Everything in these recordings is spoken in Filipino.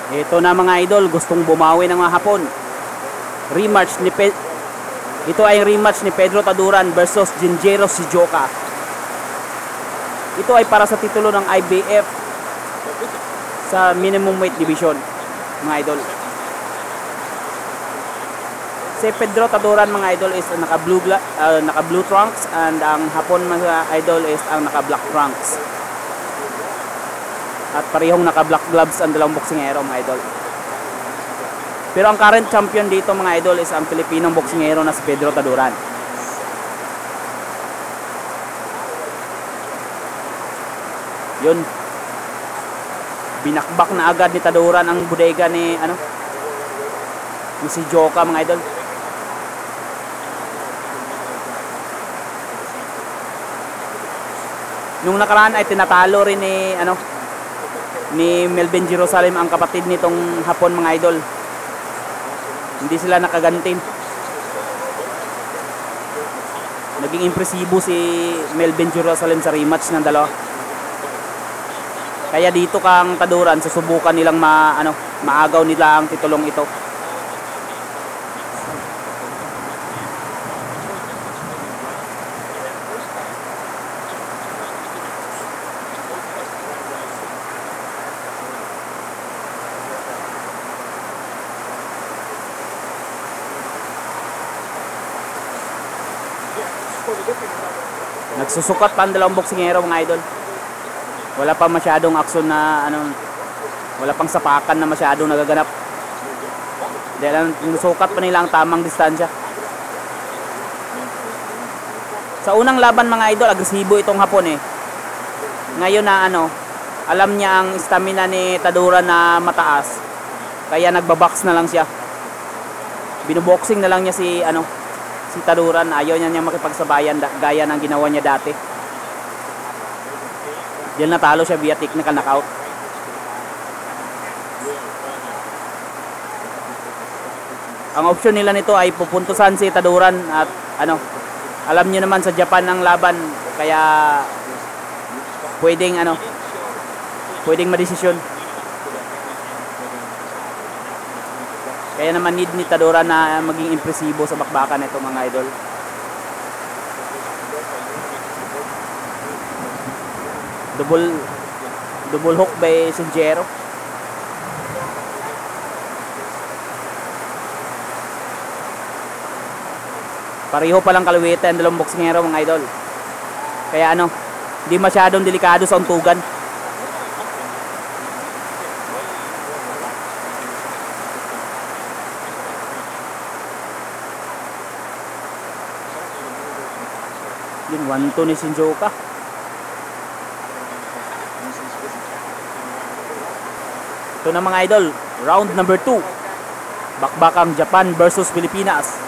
Ito na mga idol, gustong bumawi ng mga Hapon. Rematch ni Ito ay rematch ni Pedro Taduran versus Genjiro Shijoka. Ito ay para sa titulo ng IBF sa minimum weight division, mga idol. Si Pedro Taduran, mga idol, is naka blue trunks, and ang Hapon, mga idol, is ang naka black trunks. At parehong naka black gloves ang dalawang boksingero, mga idol. Pero ang current champion dito, mga idol, is ang Pilipinong boksingero na si Pedro Taduran. Yun. Binakbak na agad ni Taduran ang bodega ni si Joka, mga idol. Nung nakaraan ay tinatalo rin ni Melvin Jerusalem ang kapatid nitong Hapon, mga idol. Hindi sila nakagantin. Naging impresibo si Melvin Jerusalem sa rematch ng dalawa. Kaya dito kang Taduran, susubukan nilang maagaw nila ang titulong ito. Nagsusukat pa ang dalawang boksingero, mga idol. Wala pa masyadong aksyon na wala pang sapakan na masyadong nagaganap. Dahil sinusukat pa nila ang tamang distansya. Sa unang laban, mga idol, agresibo itong Hapon eh. Ngayon na alam niya ang stamina ni Taduran na mataas. Kaya nagbabox na lang siya. Binuboxing na lang niya si Taduran. Ayaw niya makipagsabayan gaya ng ginawa niya dati. Diyan natalo siya via technical knockout. Ang option nila nito ay pupuntusan si Taduran at alam niyo naman sa Japan ang laban, kaya pwedeng madesisyon. Kaya naman need ni Taduran na maging impresibo sa bakbakan nito, mga idol. Double hook by Genjiro. Pareho palang kaluwete ang dalawang boksingero, mga idol. Kaya hindi masyadong delikado sa untugan. Yun, 1-2 ni Shijoka. Ito na, mga idol, round number 2. Bakbakang Japan versus Pilipinas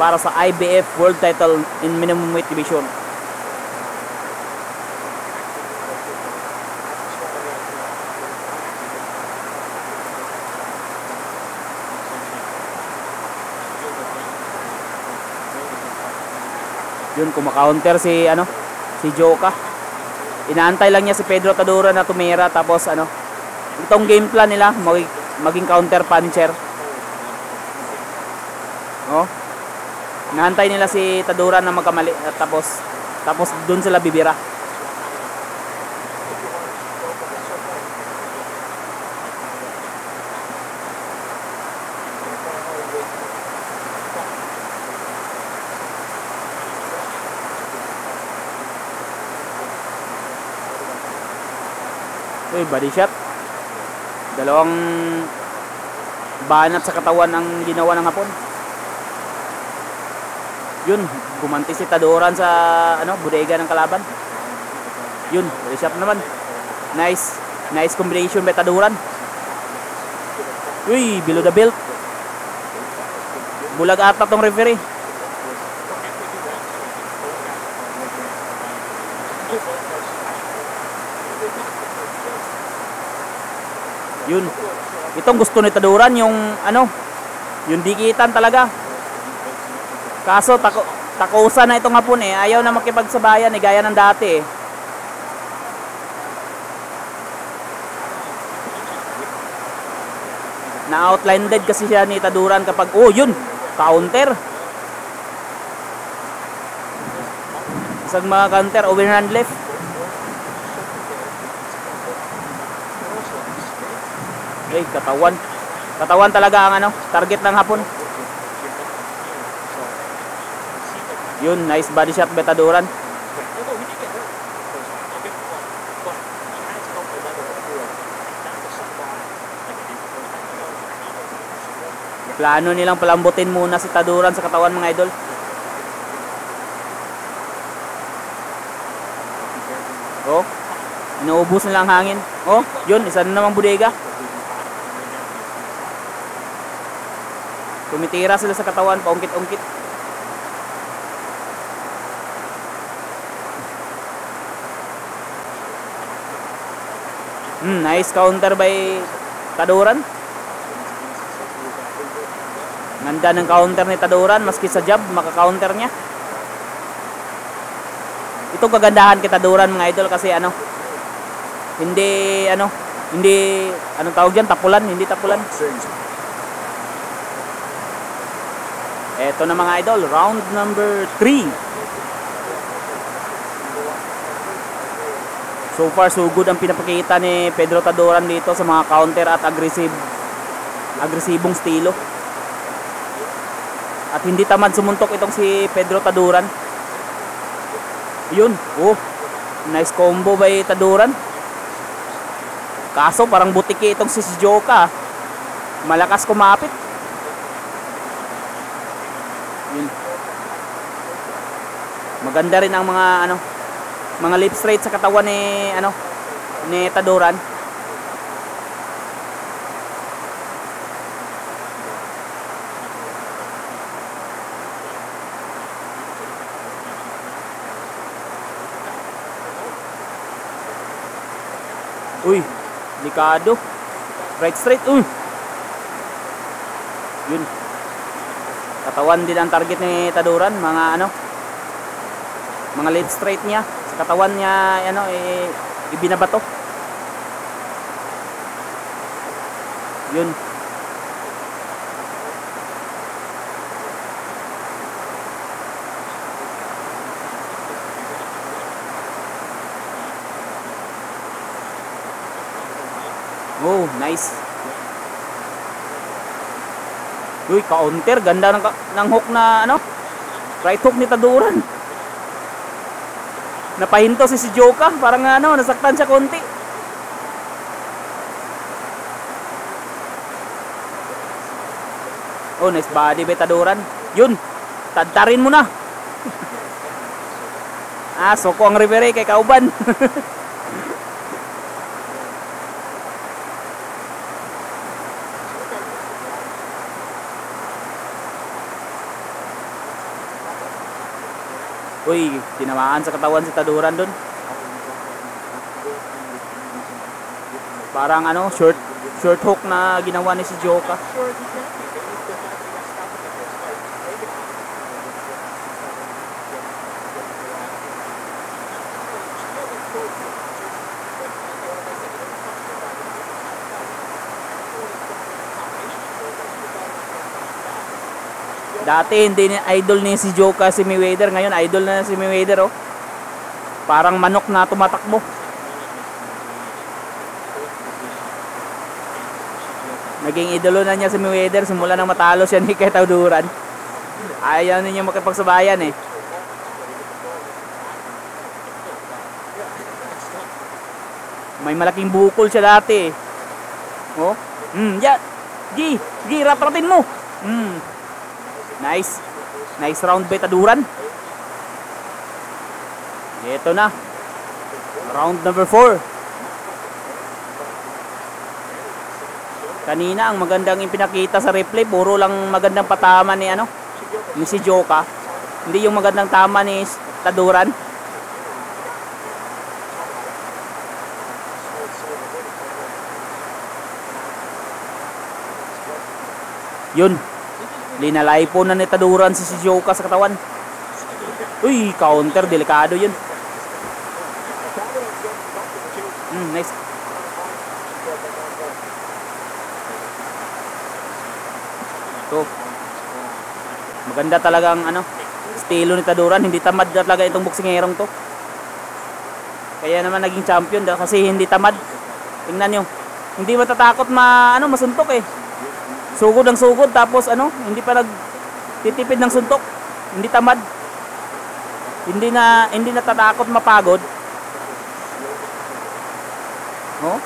para sa IBF World Title in minimum weight division. Yun, kumakaunter si Joka. Inaantay lang niya si Pedro Taduran na tumira, tapos itong game plan nila maging counter puncher. Inaantay nila si Taduran na magkamali at tapos doon sila bibira. Body shot. Dalawang banat sa katawan ang ginawa ng Hapon. Yun, gumanti si Taduran sa bodega ng kalaban. Yun, body shot naman. Nice combination by Taduran. Uy, below the belt. Bulag ata tong referee. Yun. Itong gusto ni Taduran yung dikitan talaga. Kaso takusa na itong Hapon eh. Ayaw na makipagsabayan gaya ng dati eh. Na-outlined kasi siya ni Taduran kapag, oh yun, counter. Isang mga counter, overhand left. Ay, katawan. Katawan talaga ang ano, target ng hapon. Yun, nice body shot by Taduran. Plano nilang palambutin muna si Taduran sa katawan, mga idol. Oh, inuubos nila ang hangin. Oh, yun, isa na namang bodega. Tumitira sila sa katawan, paungkit-ungkit. Nice counter by Taduran. Ganda ng counter ni Taduran, maski sa jab, maka-counter niya. Ito kagandahan kay Taduran, mga idol, kasi hindi anong tawag diyan, tapulan, hindi tapulan. Eto na, mga idol, round number 3. So far so good ang pinapakita ni Pedro Taduran dito sa mga counter at agresibong estilo. At hindi tamad sumuntok itong si Pedro Taduran. Yun, oh, nice combo by Taduran. Kaso parang butiki itong si Joka. Malakas kumapit. Yun. Maganda rin ang mga lip straight sa katawan ni Taduran. Uy, delikado. Right straight. Uy. Yun. Katawan din ang target ni Taduran, mga left straight niya. Sa katawan niya, ibinabato. Yun. Oh, nice. Uy, counter. Ganda ng hook na, right hook ni Taduran. Napahinto si Joka. Parang, nasaktan siya konti. Oh, nice body by Taduran. Yun. Tadtarin mo na. Soko ang referee kay Kauban. Uy, tinamaan sa katawan si Taduran dun. Parang short hook na ginawa ni si Joka. Dati hindi idol ni si Joka si Mayweather, ngayon idol na si Mayweather, oh. Parang manok na tumatakbo. Naging idolo na niya si Mayweather simula nang matalo siya ni kay Taduran. Ayaw niya makipagsabayan eh. May malaking bukol siya dati eh. Oh. Gi, rapratin mo. Nice. Nice round by Taduran. Ito na. Round number 4. Kanina ang magandang ipinakita sa replay, puro lang magandang patama ni si Joka. Hindi yung magandang tama ni Taduran. Yun. Linalay po na ni Taduran si Joka sa katawan. Uy, counter, delikado yun. Nice. So, maganda talagang ano, estilo ni Taduran. Hindi tamad talaga itong boksingerong to. Kaya naman naging champion kasi hindi tamad. Tingnan nyo. Hindi matatakot masuntok eh. Sugod ang sugod tapos hindi pa nagtitipid ng suntok. Hindi tamad. Hindi natatakot mapagod. Oh?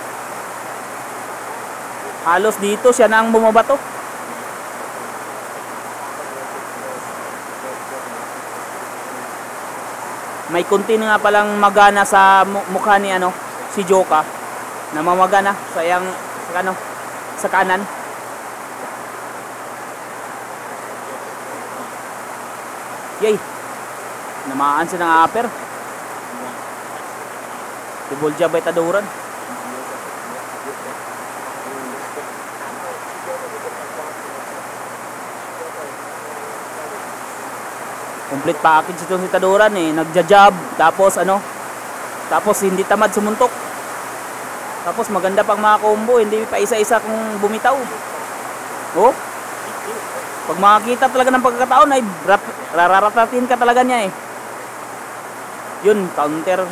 Halos dito siya na ang bumabato. May kunti na nga palang magana sa mukha ni si Joka. Namamagana sa kanan. Yay. Namaan siya ng upper. Tibulja by Taduran. Complete package ito si Taduran eh. Nagja-jab, tapos tapos hindi tamad sumuntok. Tapos maganda pang mga combo, hindi pa isa-isa kung bumitaw. Oh. Pag makakita talaga ng pagkakataon ay rararatatin ka talaga niya eh. Yun, counter.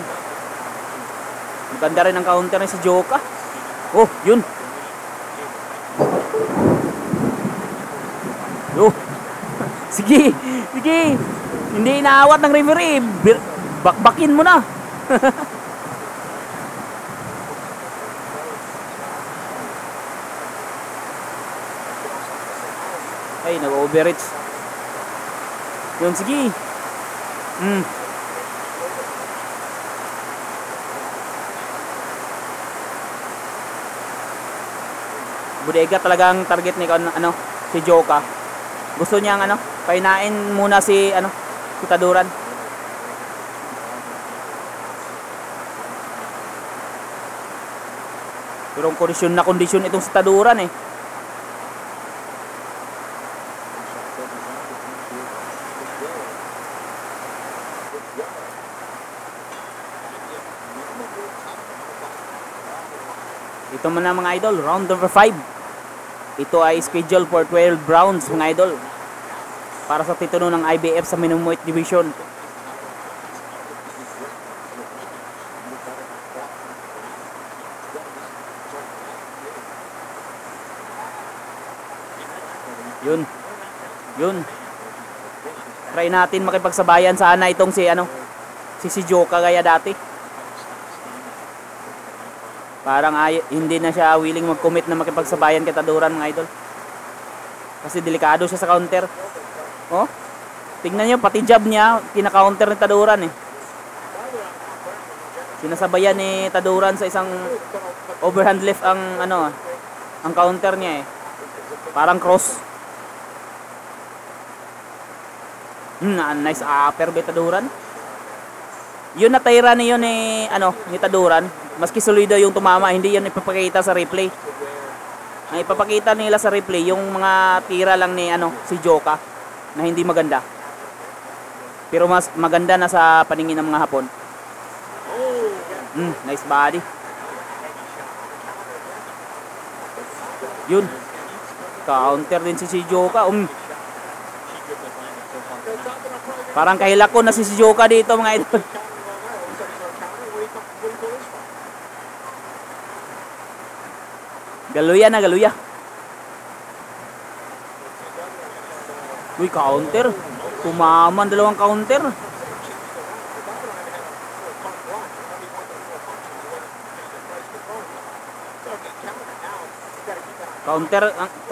Maganda rin ang counter ni si Joka. Oh, yun. Oh. Sige. Hindi inaawat ng referee. Bakbakin mo na. Ay, nag-overreach. Yun, sige. Bodega talaga ang target ni si Joka. Gusto niyang painain muna si Taduran. Pero kondisyon itong si Taduran eh. Ito muna mga idol, round number 5. Ito ay scheduled for 12 rounds mga idol. Para sa titulo ng IBF sa minimum weight division. Yun. Try natin makipagsabayan sana itong si Joka gaya dati. Parang hindi na siya willing mag-commit na makipagsabayan kay Taduran mga idol. Kasi delikado siya sa counter. Oh, tingnan nyo, pati jab niya, kina-counter ni Taduran eh. Sinasabayan ni Taduran sa isang overhand left ang counter niya eh. Parang cross. Nice upper by Taduran. Yun na tira niyo ni Taduran. Maski solido yung tumama, hindi yan ipapakita sa replay. Ang ipapakita nila sa replay yung mga tira lang ni si Joka na hindi maganda. Pero mas maganda na sa paningin ng mga Hapon. Nice body. Yun. Counter din si Joka. Parang kahilako na si Joka dito mga idol. Galuya. Uy, counter. Tumaman, dalawang counter.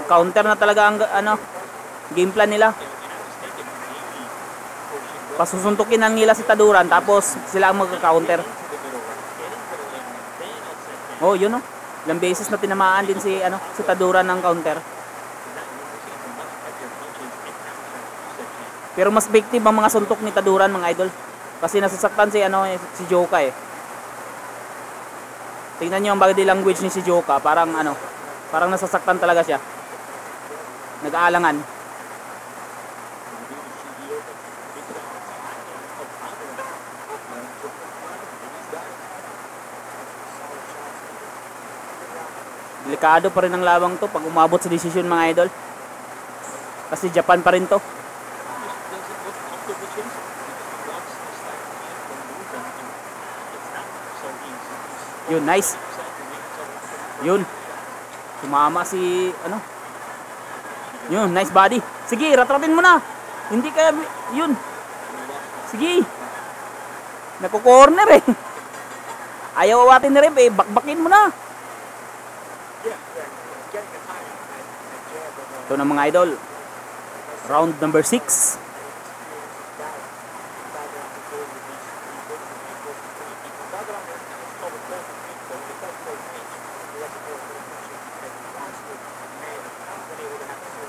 Counter na talaga ang game plan nila. Pasusuntukin lang nila si Taduran tapos sila ang magka-counter. Oh, yun oh. Ilang beses na tinamaan din si Taduran ng counter. Pero mas effective ang mga suntok ni Taduran mga idol. Kasi nasasaktan si Joka eh. Tingnan niyo ang body language ni si Joka, parang nasasaktan talaga siya. Nag-aalangan. Delikado pa rin ang labang to pag umabot sa desisyon mga idol. Kasi Japan pa rin to. Yun, nice. Yun. Sumama si, ano. Yun, nice body. Sige, ratratin mo na. Hindi kaya, yun. Sige. Naku-corner eh. Ayaw awatin ni Reb eh. Bakbakin mo na. Ito na mga idol. Round number 6.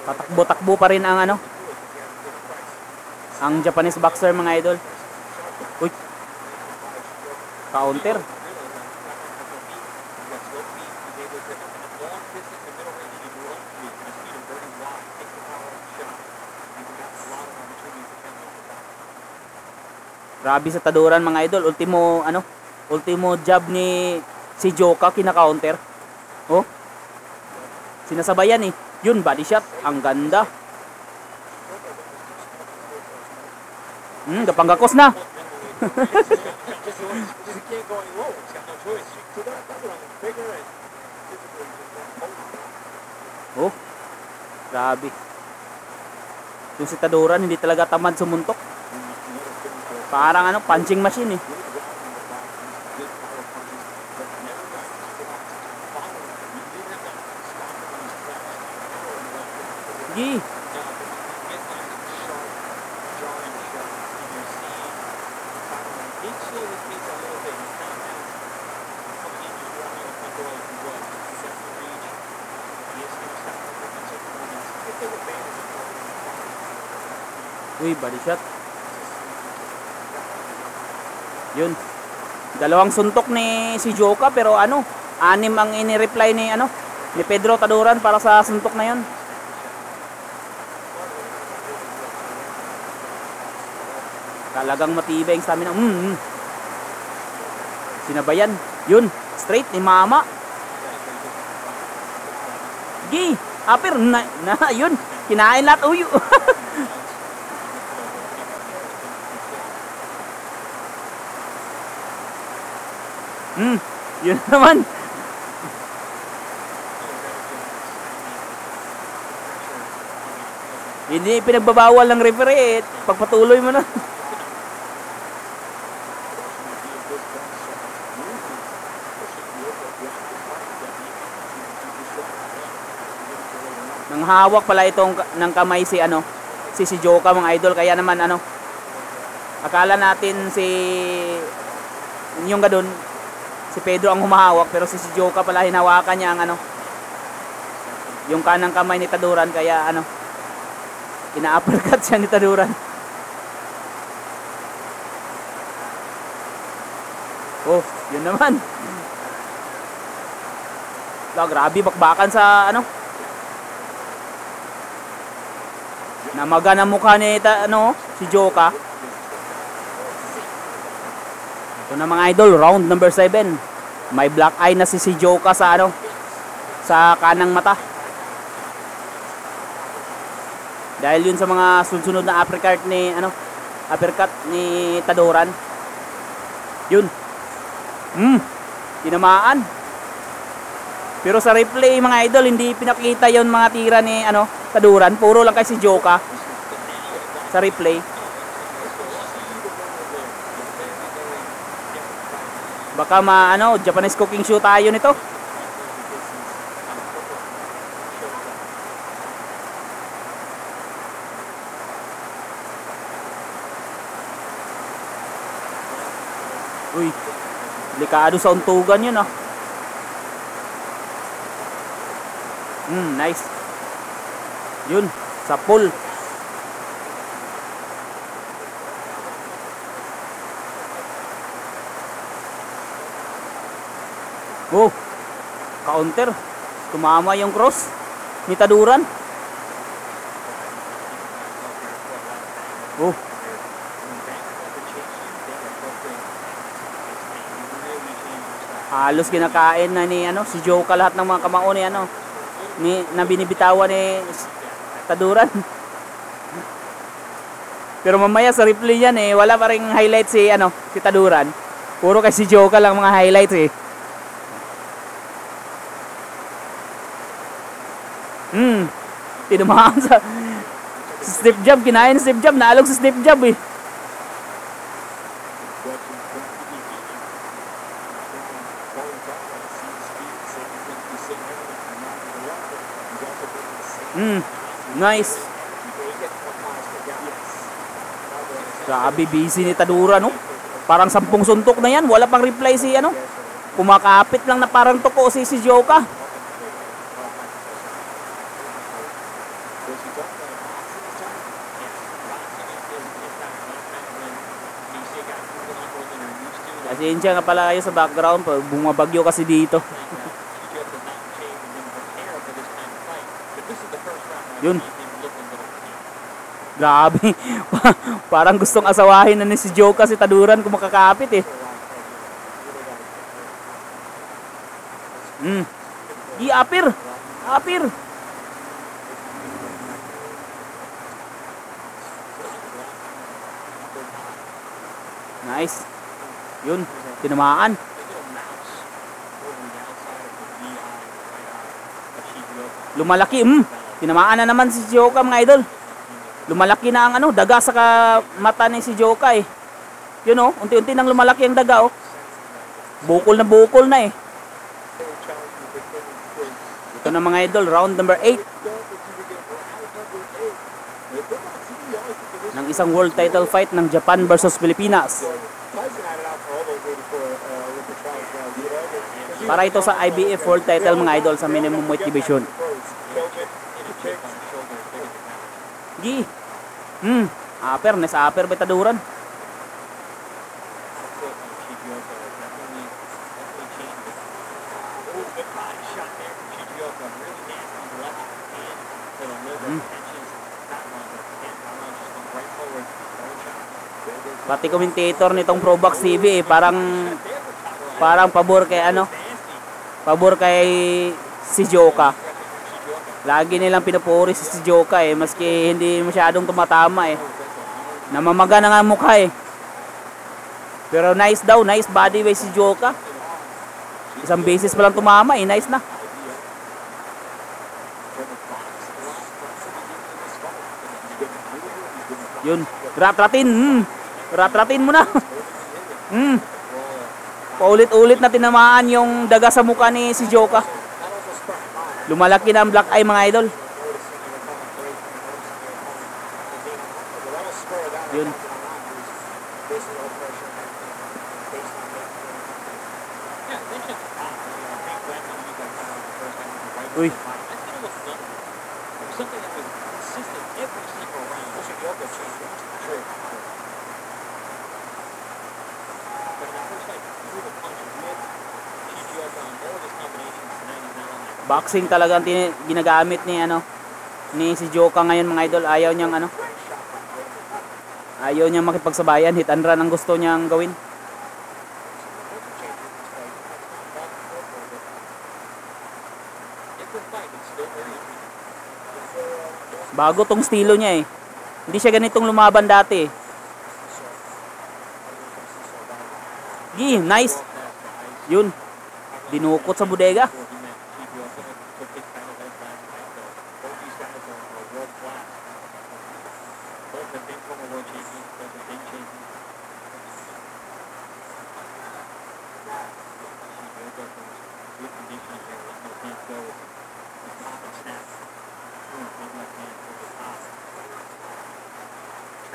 Patakbo-takbo pa rin ang ano, ang Japanese boxer mga idol. Uy, counter. Grabe sa taduran mga idol. Ultimo jab ni si Joka kina-counter. Oh. Sinasabayan eh. Yun, body shot. Ang ganda. Gapanggakos na. Oh. Grabe. Yung si taduran hindi talaga tamad sumuntok. Parang punching machine eh. Sige. Uy, body shot. Yun. Dalawang suntok ni si Joka pero 6 ang ini-reply ni ni Pedro Taduran para sa suntok na 'yon. Talagang matibay ang stamina. Sinabayan. Yun, straight ni Mama. Gi, apir na yun. Kinain lahat uyo. Yun naman. Hindi pinagbabawal ng referee. Pagpatuloy mo na. Nang hawak pala itong ng kamay si si Joka mga idol, kaya naman akala natin yung gadun si Pedro ang humahawak pero si Joka pala hinawakan niya ang yung kanang kamay ni Taduran, kaya ina-uppercut siya ni Taduran. Oh, yun naman. Grabe bakbakan sa namaga na mukha ni si Joka. Ito na mga idol, round number 7. May black eye na si Joka sa sa kanang mata. Dahil yun sa mga sunod na uppercut ni Taduran. Yun. Tinamaan. Pero sa replay mga idol, hindi pinakita yon mga tira ni Taduran. Puro lang kay si Joka sa replay. Baka Japanese cooking show tayo nito. Uy, delikado sa untugan yun nice. Yun, sa pool. Oh, counter. Tumama yung cross ni Taduran. Oh. Halos kinakain na ni si Joka lahat ng mga kamao ni na binibitawan ni Taduran. Pero mamaya sa replay yan eh, wala pa ring highlight si, ano, si Taduran. Puro kay si Joka lang mga highlights eh. Tinamaan sa step jab, kinain step jab, naalog sa step jab eh. Nice. Grabe, busy ni Tadura, no? Parang 10 suntok na yan, wala pang reply si, ano? Kumakapit lang na parang toko si Joka. Pasensya nga pala kayo sa background, bumabagyo kasi dito. Yun. Grabe. Parang gustong asawahin na ni si Joka si Taduran kung makakapit eh. Apir. Apir. Nice. Yun, tinamaan. Lumalaki, tinamaan na naman si Joka mga idol. Lumalaki na ang ano, daga sa mata ni si Joka eh. Yun oh, unti-unti nang lumalaki ang daga oh. Bukol na eh. Ito na mga idol, round number 8. Ng isang world title fight ng Japan versus Pilipinas. Para ito sa IBF world title mga idol sa minimum weight division. Gi. Upper, nasa upper ba Taduran? Pati commentator nitong Probox TV eh, parang pabor kay ano? Pabor kay si Joka. Lagi nilang pinupuri si Joka eh, maski hindi masyadong tumatama eh. Namamaga na nga mukha eh. Pero nice daw, nice body way si Joka. Isang beses pa lang tumama eh, nice na. Yun, ratratin mo na. Paulit-ulit na tinamaan yung daga sa mukha ni si Joka. Lumalaki na ang black eye mga idol. Yun. Uy. Boxing talaga ang ginagamit ni si Joka ngayon mga idol. Ayaw niyang makipagsabayan, hit and run ang gusto niyang gawin. Bago tong estilo niya eh. Hindi siya ganitong lumaban dati. Nice. Yun. Dinukot sa bodega.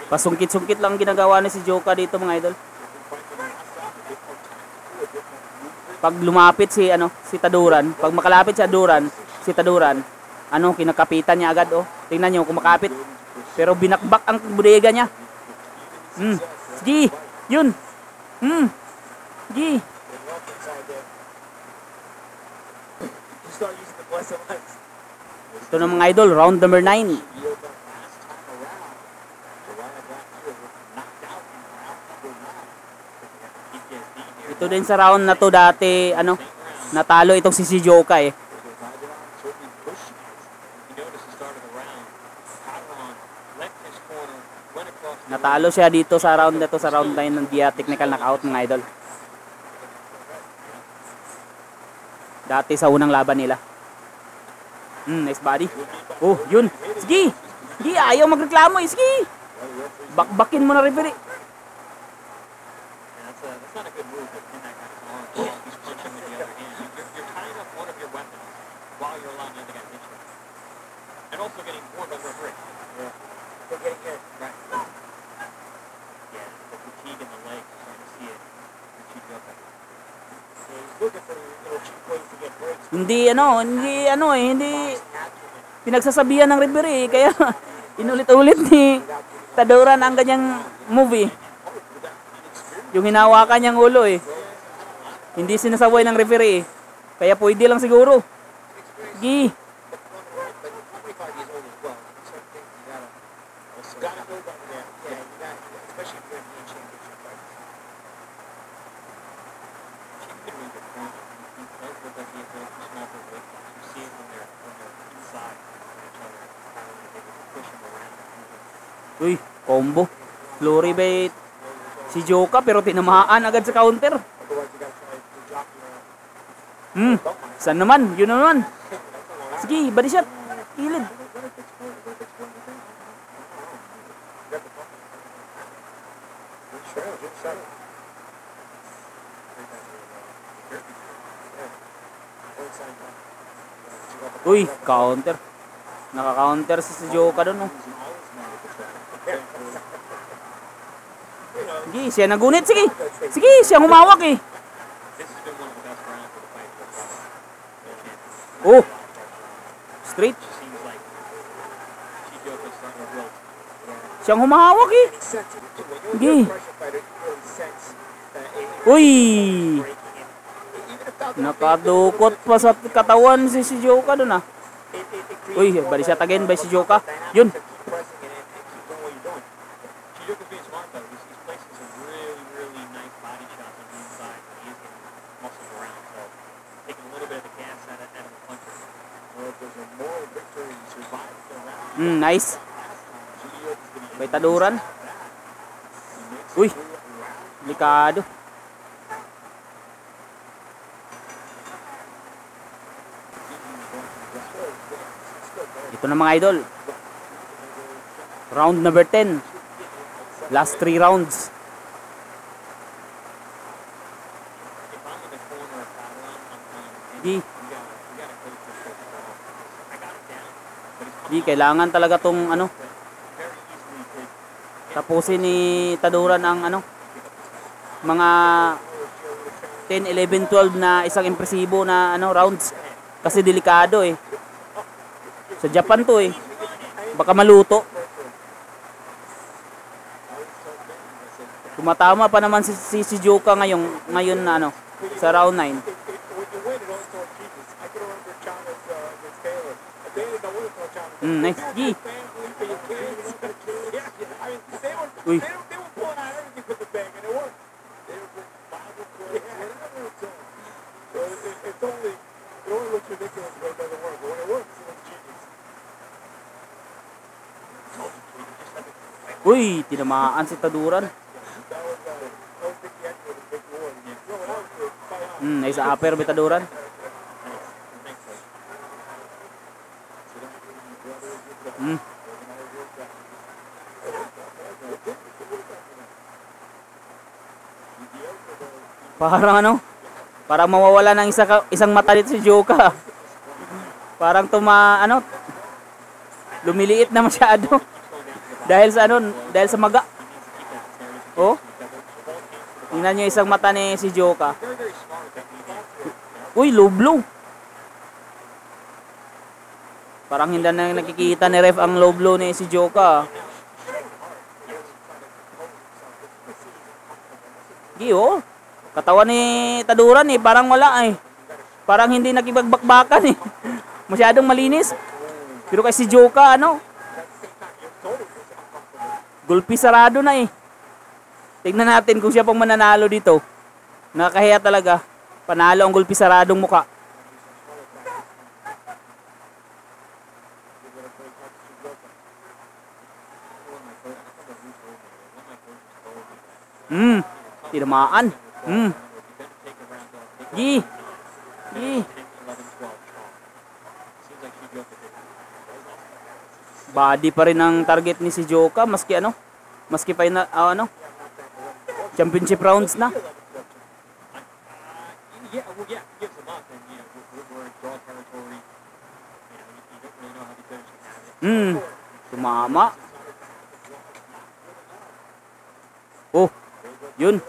Pasungkit-sungkit lang ginagawa ni si Joka dito mga idol. Pag lumapit si Taduran, pag makalapit si Taduran, kinakapitan niya agad oh. Tingnan niyo kumakapit. Pero binakbak ang bodega niya. Yun. Ito na mga idol, round number 9. Ito din sa round na to dati, natalo itong si Joka eh. Natalo siya dito sa round na to, sa round 9 ng via technical knockout mga idol. Dati sa unang laban nila. Nice body. Oh, yun. Sige. Sige, ayaw magreklamo. Sige. Bakbakin mo na referee. That's not a good move in that kind of arm. He's punching with the other hand. You're tying up one of your weapons while you're allowing the other guy to hit you. And also getting warned by the referee. Yeah. They're getting hit. Right. Yeah, the fatigue in the legs. You're starting to see it. He's looking for cheap ways to get breaks. Hindi pinagsasabihan ng referee, kaya inulit-ulit ni Taduran ang ganyang movie. Yung hinawakan niyang ulo hindi sinasaway ng referee kaya pwede lang siguro. Sige. Uy, combo. Flurry bait. Si Joka pero tinamaan agad sa counter. Saan naman? Yun naman. Sige, body shot. Kilid. Uy, counter. Naka-counter si Joka doon. Sige, siya nagunit. Sige. Sige, siya humawak Oh. Straight. Siyang humahawak Sige. Uy. Nakadukot pa sa katawan si Joka doon Uy, bali siya again by si Joka. Yun. Nice. May Taduran. Uy. Delikado. Ito na mga idol. Round number 10. Last 3 rounds. Di kailangan talaga tong tapusin ni Taduran ang mga 10, 11, 12 na isang impresibo na rounds kasi delikado sa Japan to baka maluto. Tumatama pa naman si Joka ngayon na sa round 9. Nice. G. Uy. Uy, tinamaan si Taduran. Nice upper by Taduran. Parang parang mawawala ng isang mata dito si Joka. Parang lumiliit na masyado. Dahil sa maga. Oh. Tingnan niyo isang mata ni si Joka. Uy, low blow. Parang hindi na nakikita ni ref ang low blow ni si Joka. Giyo. Katawan ni Taduran parang wala Parang hindi nakipagbakbakan Masyadong malinis. Pero kay si Joka gulpi sarado na Tignan natin kung siya pang mananalo dito. Nakakahiya talaga. Panalo ang gulpi saradong muka. Tinamaan. Gi. Gi. Body pa rin ang target ni si Joka maski ano? Maski pa na ano? Championship rounds na. Yeah, well, yeah, he gives them up, and we're in draw territory. You don't really know how the finish can have it. Tumama. Oh, yun. I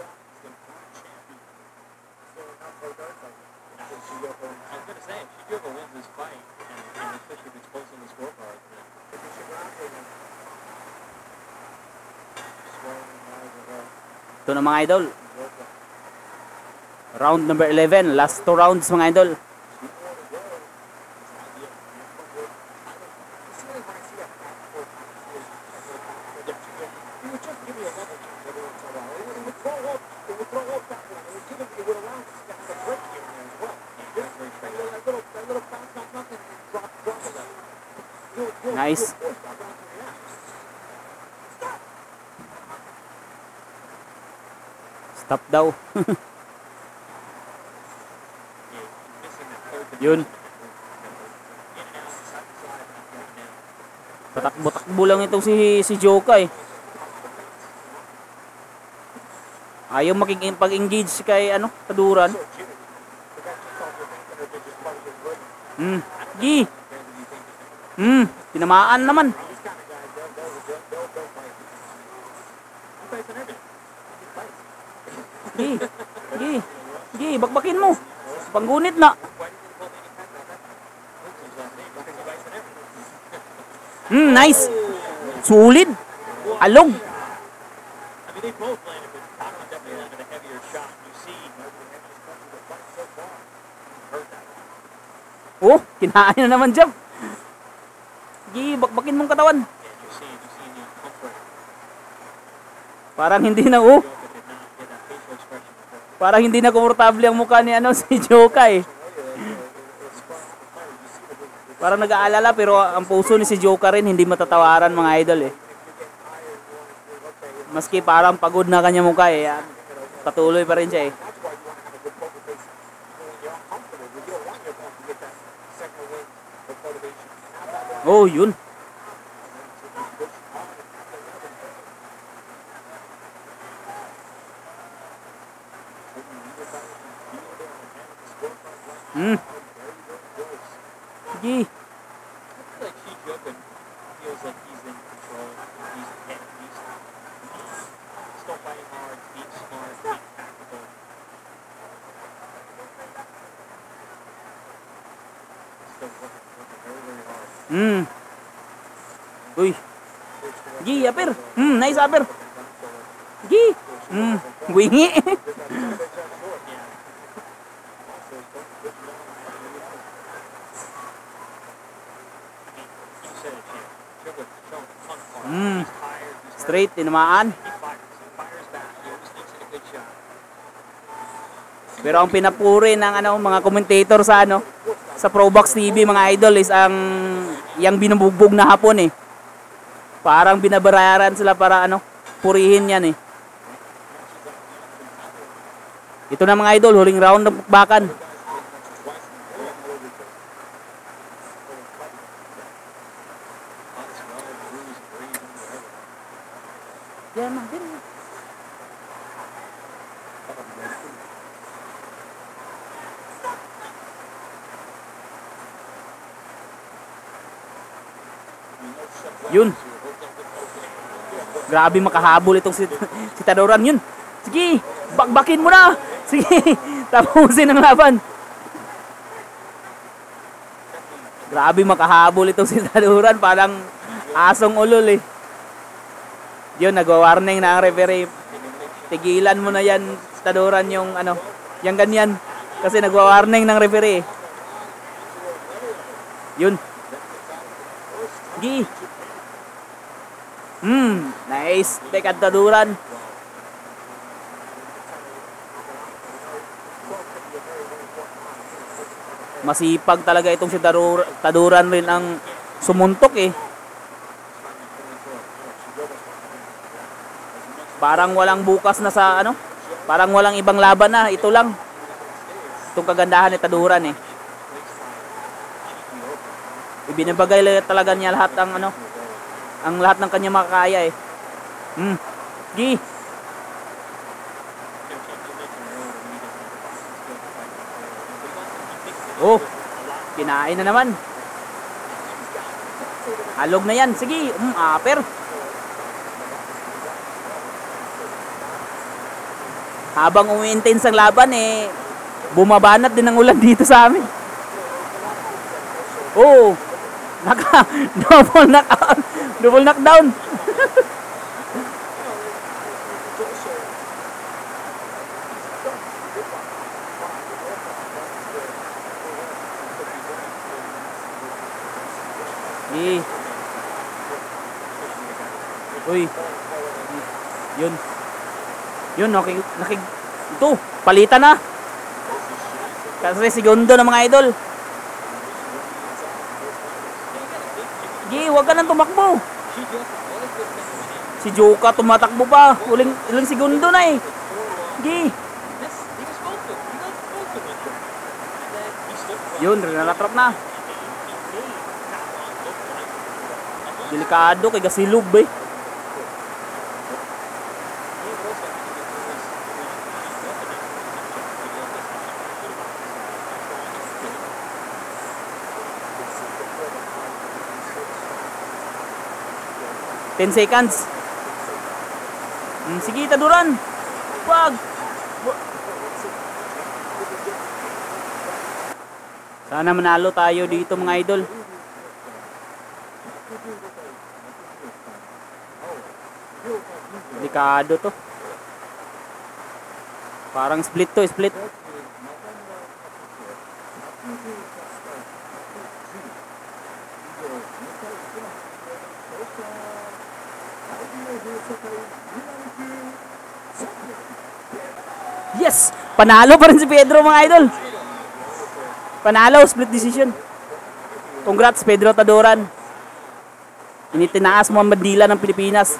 was gonna say, if Shigioka wins this fight, and especially if it's close on the scorecard, then Ito na mga idol. Round number 11. Last 2 rounds mga idol. Nice. Stop daw. Yun. Patakbo-takbo lang itong si Joka eh. Ayaw makikipag-engage kay ano, Taduran. Gi. Tinamaan naman. Gi. Gi. Gi, bakbakin mo. Panggunit na. Nice. Sulit. Alog. I mean, they both landed, but Taduran definitely landed a heavier shot. You see, hurt that one. Oh, kinain na naman jab. Gi, bakbakin mong katawan. And you see the comfort. Parang hindi na oh. Joka did not get that facial expression before. Parang hindi na komportable ang mukha ni ano si Joka eh. Parang nag-aalala pero ang puso ni si Joka rin hindi matatawaran mga idol eh. Maski parang pagod na kanya mukha eh. Patuloy pa rin siya eh. Oh, yun. Gi. I feel like Shigioka feels like he's in control. He's ahead. He's still fighting hard, being smart, being tactical. Still working very, very hard. Uy. Gi, upper. Nice upper. Gi. Wingi. Straight, tinamaan. Pero ang pinapuri ng ano, mga commentator sa ano, sa Probox TV mga idol is ang yang binubugbog na hapon eh. Parang binabayaran sila para ano, purihin yan eh. Ito na mga idol, huling round ng bakbakan. Yun. Grabe makahabol itong si Taduran yun. Sige, bakbakin mo na. Sige, tapusin ang laban. Grabe makahabol itong si Taduran, parang asong ulol eh. Yun, nagwa-warning na ang referee. Tigilan mo na yan, Taduran, yung ano, yung ganyan. Kasi nagwa-warning ng referee. Yun. Gi. Nice. Tekad Taduran. Masipag talaga itong si Taduran rin ang sumuntok eh. Parang walang bukas na sa ano. Parang walang ibang laban na. Ito lang. Itong kagandahan ni Taduran eh. Ibinabagay talaga niya lahat ang ano. Ang lahat ng kanya makakaya eh. Gi. Oh. Kinain na naman. Halog na yan. Sige. Aper. Habang umiintense ang laban eh, bumabanat din ang ulan dito sa amin. Oh, double knockdown. Uy. Yun, ito, palitan na. Kasi segundo ng mga idol. Gi, huwag ka nang tumakbo. Si Joka tumatakbo pa. Ilang segundo na eh. Gi. Yun, nalatrap na. Delikado kay Gasilub eh. Ten seconds. Sige, Taduran. Wag. Sana manalo tayo dito mga idol. Delikado to. Parang split to, split. Yes! Panalo pa rin si Pedro mga idol. Panalo, split decision. Congrats Pedro Taduran. Initinaas mo ang bandila ng Pilipinas.